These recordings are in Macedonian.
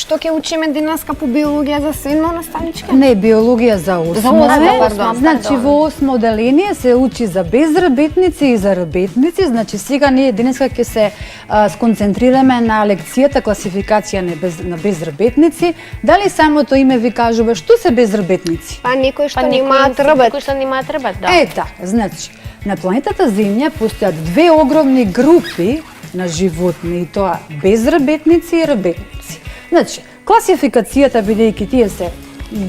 што ќе учиме денеска по биологија за седмо наставничка? Не, биологија за осмо. Значи пардон. во осмо оделение се учи за безработници и за работници. Значи сега ние денеска ќе се сконцентрираме на лекцијата класификација на безработници. Дали самото име ви кажува што се безработници? Па некои што немаат работ. Некои што немаат работ, да. Значи на планетата Земја постојат две огромни групи на животни, и тоа безработници и работници. Значи, класификацијата, бидејќи тие се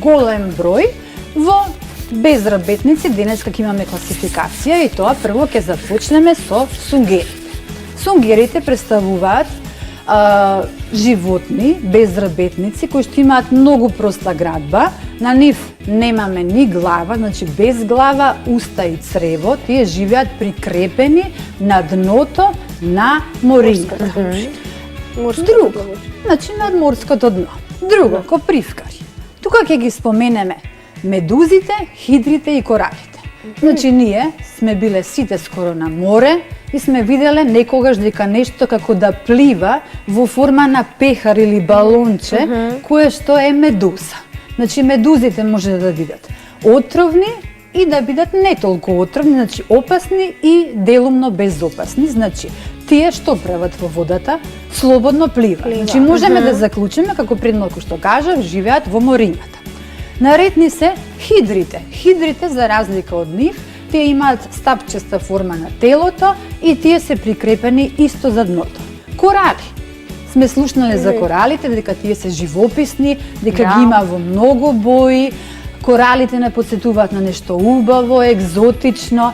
голем број, во безработници денеска ќе имаме класификација и тоа прво ќе започнеме со сунгерите. Сунгерите представуваат животни, безработници, кои што имаат многу проста градба, на нив немаме ни глава, значи без глава, уста и црево, тие живеат прикрепени на дното на морињата. Друго, значи над морското дно. Друго, копривкари. Тука ќе ги споменеме медузите, хидрите и коралите. Значи ние сме биле сите скоро на море и сме виделе некогаш дека нешто како да плива во форма на пехар или балонче, кое што е медуза. Значи медузите може да бидат отровни и да бидат не толку отровни, значи опасни и делумно безопасни. Значи тие што прават во водата? Слободно плива. Значи можеме да заклучиме, како пред малку што кажав, живеат во морињата. Наредни се хидрите. Хидрите, за разлика од нив, тие имаат стапчеста форма на телото и тие се прикрепени исто за дното. Корали. Сме слушнале за коралите, дека тие се живописни, дека ги има во многу бои. Коралите не подсетуваат на нешто убаво, екзотично,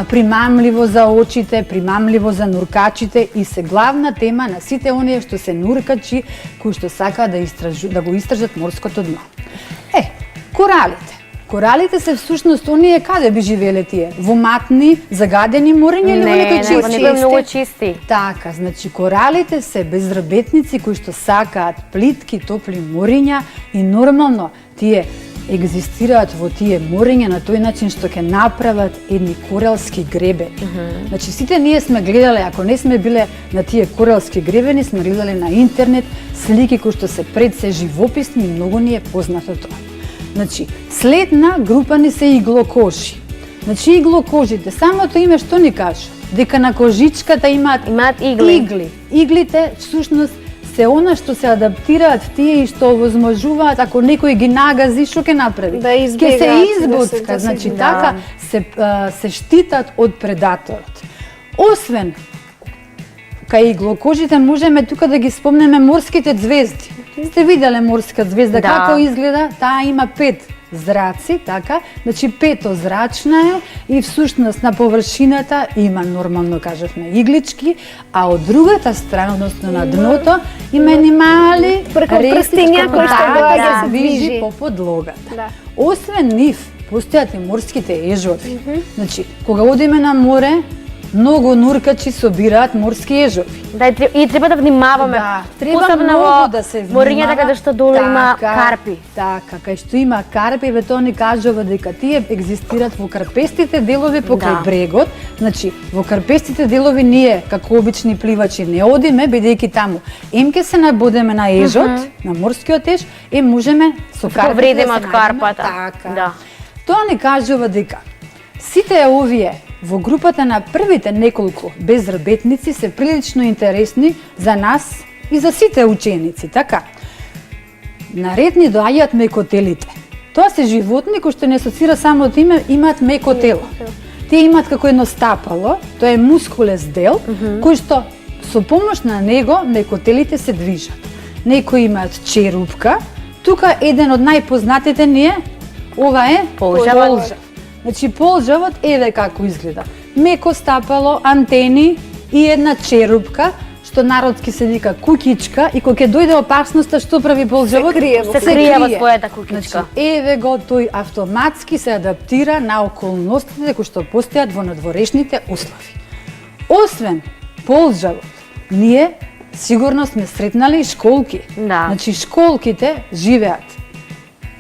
примамливо за очите, примамливо за нуркачите и се главна тема на сите оние што се нуркачи, кои што сакаат да го истражат морското дно. Коралите. Коралите се всушност оние каде би живеле тие? Во матни, загадени мориња или во некои чисти? Не, многу чисти. Така, значи коралите се безработници кои што сакаат плитки, топли мориња и нормално тие екзистираат во тие мориња на тој начин што ќе направат едни коралски гребени. Значи сите ние сме гледале, ако не сме биле на тие коралски гребени, сме гледале на интернет слики кои што се пред се живописни и многу ни е познато тоа. Значи, следна група ни се иглокожи. Значи, иглокожите, самото име што ни кажа? Дека на кожичката имаат игли. Иглите, всушност, се она што се адаптираат тие и што овозможуваат, ако некој ги нагази, што ќе направи? Да избегаат. Ке се избоцка, значи така се штитат од предаторот. Освен кај иглокожите можеме тука да ги спомнеме морските звезди. Сте виделе морска звезда како изгледа? Таа има 5 зраци, така? Значи петозрачна е и всушност на површината има нормално кажавме иглички, а од другата страна, односно на дното, има едни мали прстиња кои што се движи по подлогата. Освен нив, постојат и морските ежови. Значи, кога одиме на море, многу нуркачи собираат морски ежови. Да, и треба да внимаваме. Треба многу да се внимава. Морињата каде што долу има карпи. Така, кај што има карпи, тоа ни кажува дека тие екзистираат во карпестите делови покрај брегот. Значи, во карпестите делови ние, како обични пливачи, не одиме, бидејќи таму ке се набодеме на ежот, на морскиот еж, можеме со карпите повредиме од карпата. Така. Тоа ни кажува дека сите овие во групата на првите неколку безработници се прилично интересни за нас и за сите ученици, така. Наредни доаѓаат мекотелите. Тоа се животни кои што не асоцира самото име, имаат меко тело. Тие имаат како едно стапало, тоа е мускулес дел, кој што со помош на него мекотелите се движат. Некои имаат черупка, тука еден од најпознатите ни е, ова е полжав. Значи полжавот еве како изгледа. Меко стапало, антени и една черупка, што народски се вика кукичка, и кога ќе дојде опасноста, што прави полжавот? Се крие во својата кукичка. Значи, еве го тој автоматски се адаптира на околностите кои што постојат во надворешните услови. Освен полжавот, ние сигурно сме сретнали и школки. Значи школките живеат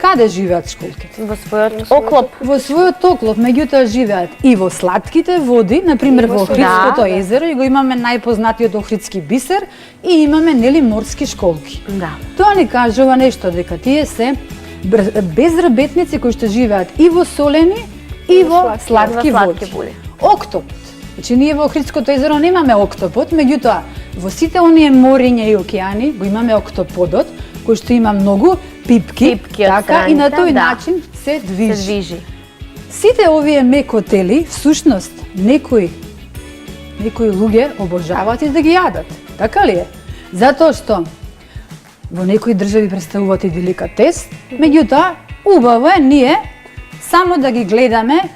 каде живеат школките? Во својот оклоп. Во својот оклоп, меѓутоа живеат и во сладките води, например во Охридското езеро, и го имаме најпознатиот Охридски бисер, и имаме нели морски школки. Да. Тоа ни кажува нешто, дека тие се безработници кои што живеат и во солени и во сладки води. Октопот. Значи ние во Охридското езеро немаме октопот, меѓутоа во сите оние мориња и океани го имаме октоподот, кој што има многу пипки така, и на тој начин се движи. Сите овие мекотели, всушност, некои луѓе обожаваат и да ги јадат. Така ли е? Затоа што во некои држави представуваат и деликатес, меѓутоа убаво е ние само да ги гледаме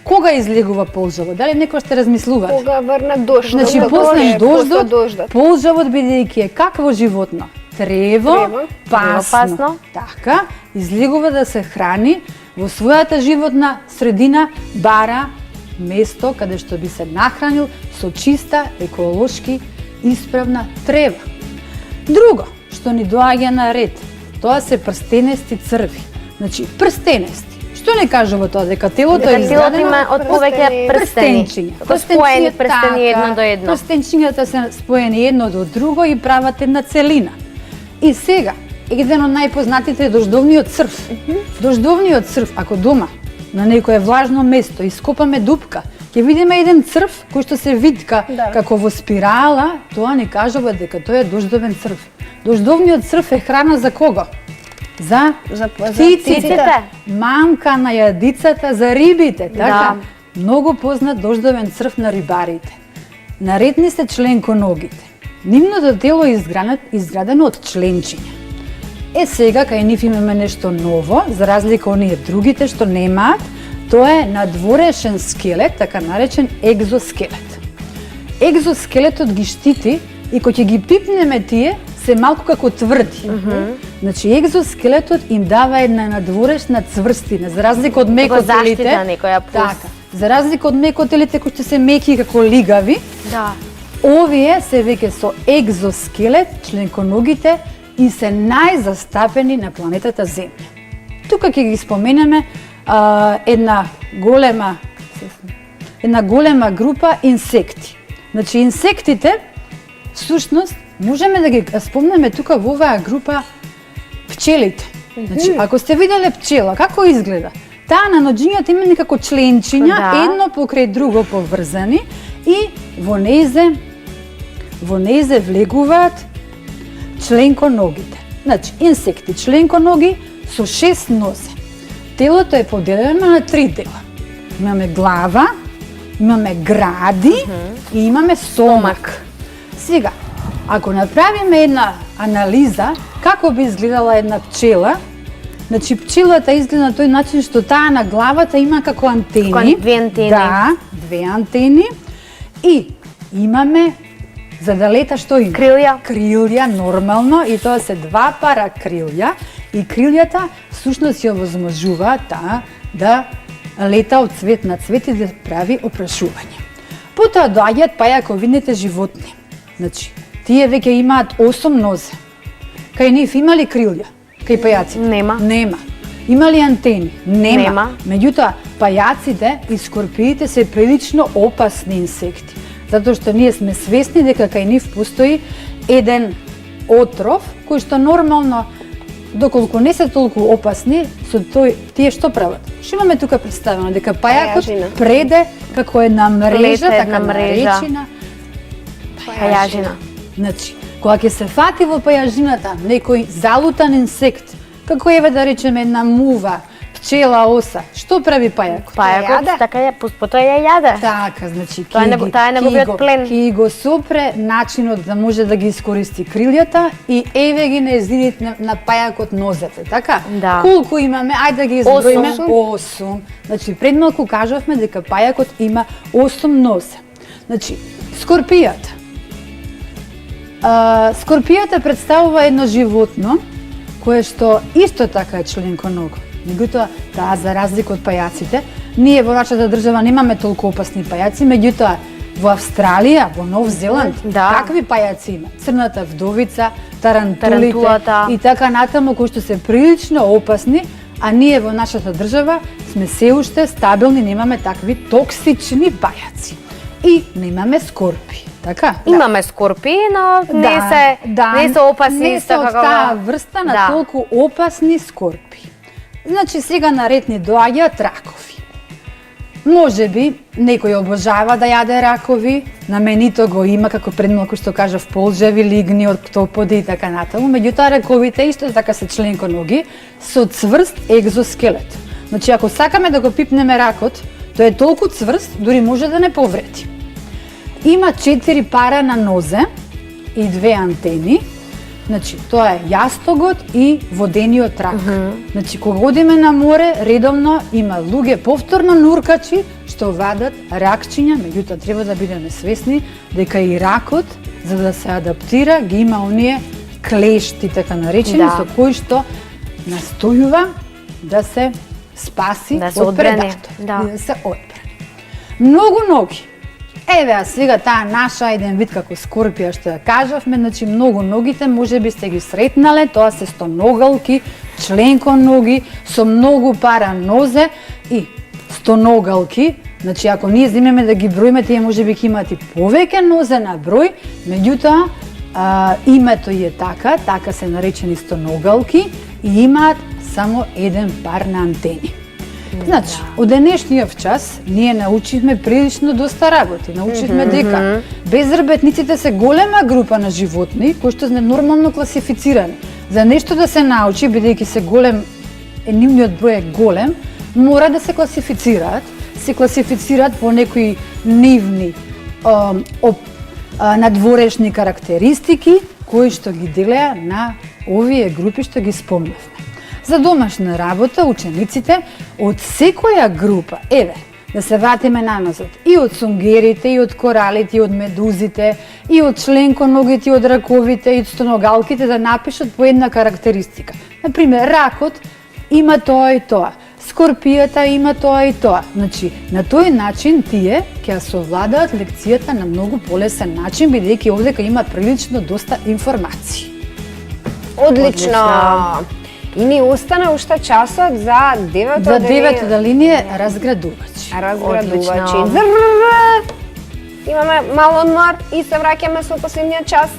кога излегува полжавот. Дали некој ще размислува? Кога врна дожд. Значи после дождот, полжавот бидејќи е какво животно? Трево, пасно. Така, излегува да се храни во својата животна средина, бара место каде што би се нахранил со чиста, еколошки, исправна трева. Друго што ни доаѓа на ред, тоа се прстенести црви. Значи, прстенести. Што не кажува тоа, дека телото е изградено има од повеќе прстени. Споени прстени едно до едно. Прстенчињата се споени едно до друго и прават една целина. И сега, еден од најпознатите е дождовниот црв. Дождовниот црв, ако дома на некое влажно место ископаме дупка, ќе видиме еден црв кој што се витка како во спирала, тоа ни кажува дека тоа е дождовен црв. Дождовниот црв е храна за кого? За птиците, мамка на јадицата, за рибите, така? Многу познат дождовен црв на рибарите. Наредни се членконогите. Нивното тело е изградено од членчиња. Сега кај нив имаме нешто ново, за разлика од оние другите што немаат, тоа е надворешен скелет, така наречен екзоскелет. Екзоскелетот ги штити и кога ќе ги пипнеме тие, се малку како тврди. Значи екзоскелетот им дава една надворешна цврстина, за разлика од мекотелите. Така, за разлика од мекотелите кои што се меки како лигави. Овие се веќе со екзоскелет, членконогите, и се најзастапени на планетата Земја. Тука ќе ги споменеме една голема група инсекти. Значи инсектите, всушност, можеме да ги спомнеме тука во оваа група пчелите. Значи, ако сте виделе пчела, како изгледа? Таа на ноџињата има некако членчиња, едно покрај друго поврзани, и во нејзе влегуваат членконогите. Значи, инсекти, членконоги со 6 нозе. Телото е поделено на 3 дела. Имаме глава, имаме гради и имаме стомак. Сега, ако направиме една анализа како би изгледала една пчела, значи пчелата изгледа на тој начин што таа на главата има како антени. Две антени. Да, две антени. И имаме, за да лета, што има? Крилја. Крилја, нормално, и тоа се 2 пара крилја. И крилјата всушност ја овозможува таа да лета од цвет на цвет и да прави опрашување. Потоа доаѓаат пајаковидните животни. Значи, тие веќе имаат 8 нозе. Кај нив има ли крилја? Кај пајаците? Нема. Има ли антени? Нема. Меѓутоа, пајаците и скорпиите се прилично опасни инсекти. Затоа што ние сме свесни дека кај нив постои еден отров кој што нормално, доколку не се толку опасни, со тие што прават? Што имаме тука представено? Дека пајакот преде како една мрежа, така наречена пајажина. Значи, кога ќе се фати во пајажината некој залутан инсект, како еве да речеме една мува, пчела, оса, што прави пајакот? Пајакот така ја потоа ја јаде. Така, значи тоа е неговиот плен. Ки го сопре начинот да може да ги искористи крилјата и еве ги нејзините на пајакот нозете, така? Да. Колку имаме? Ајде да ги изброиме. 8. Значи пред малку кажавме дека пајакот има 8 нозе. Значи, скорпијата. Скорпијата представува едно животно кое што исто така е членконого. Меѓутоа, таа за разлика од пајаците, ние во нашата држава немаме толку опасни пајаци, меѓутоа Во Австралија, во Нов Зеланд, Да. какви пајаци има? Црната вдовица, тарантулите Тарантулата. и така натаму, кои што се прилично опасни, а ние во нашата држава сме се уште стабилни, немаме такви токсични пајаци. И немаме скорпи, така? Имаме скорпи, но не се опасни не се од таа врста на толку опасни скорпи. Значи сега на ред ни доаѓаат ракови. Може би некој обожава да јаде ракови, на менито го има како пред малку што кажав полжеви, лигни, октоподи и така натаму, меѓутоа раковите исто така се членконоги со цврст екзоскелет. Значи ако сакаме да го пипнеме ракот, тој е толку цврст, дури може да не повреди. Има 4 пара на нозе и 2 антени. Значи, тоа е јастогот и водениот рак. Значи, кога одиме на море, редовно има луѓе повторно нуркачи што вадат ракчиња, меѓутоа треба да бидеме свесни дека и ракот, за да се адаптира, ги има оние клешти, така наречени, со кои што настојува да се спаси од предатор, да се одбрани. Многу ноги. Еве, а сега таа наша еден вид како скорпија што ја кажавме, значи многу ногите можеби сте ги сретнале, тоа се стоногалки, членконоги со многу пара нозе и стоногалки. Значи ако ние земеме да ги броиме, тие можеби ќе имаат и повеќе нозе на број, меѓутоа името е така се наречени стоногалки и имаат само еден пар на антени. Значи, од денешниот час ние научивме прилично доста работи. Научивме дека безрбетниците се голема група на животни кои што се нормално класифицирани. За нешто да се научи, бидејќи се голем, нивниот број е голем, мора да се класифицираат. Се класифицираат по некои нивни надворешни карактеристики кои што ги делеа на овие групи што ги спомнавме. За домашна работа, учениците од секоја група, еве, да се вратиме наназад, и од сунгерите, и од коралите, и од медузите, и од членконогите, и од раковите, и од стоногалките, да напишат по една карактеристика. Например, ракот има тоа и тоа, скорпијата има тоа и тоа. Значи, на тој начин тие ќе совладаат лекцијата на многу полесен начин, бидејќи овдека има прилично доста информации. Одлично! И ни остана уште часот за девето деление разградувачи. Имаме мал одмор и се враќаме со последниот час.